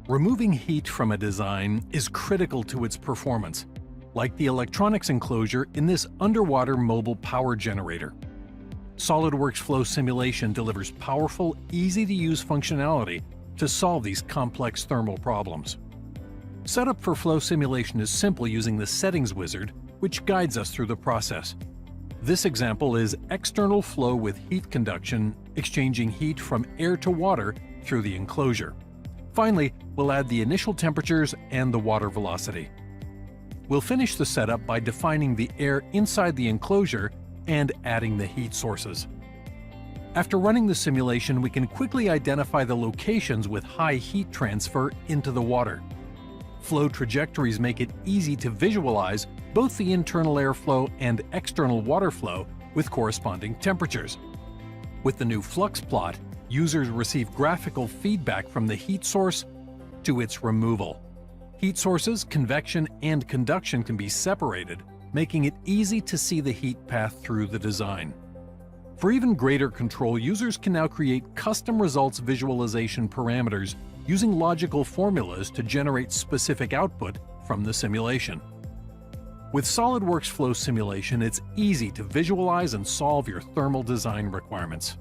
Removing heat from a design is critical to its performance, like the electronics enclosure in this underwater mobile power generator. SOLIDWORKS Flow Simulation delivers powerful, easy-to-use functionality to solve these complex thermal problems. Setup for flow simulation is simple using the Settings wizard, which guides us through the process. This example is external flow with heat conduction, exchanging heat from air to water through the enclosure. Finally, we'll add the initial temperatures and the water velocity. We'll finish the setup by defining the air inside the enclosure and adding the heat sources. After running the simulation, we can quickly identify the locations with high heat transfer into the water. Flow trajectories make it easy to visualize both the internal airflow and external water flow with corresponding temperatures. With the new flux plot, users receive graphical feedback from the heat source to its removal. Heat sources, convection, and conduction can be separated, making it easy to see the heat path through the design. For even greater control, users can now create custom results visualization parameters using logical formulas to generate specific output from the simulation. With SOLIDWORKS Flow Simulation, it's easy to visualize and solve your thermal design requirements.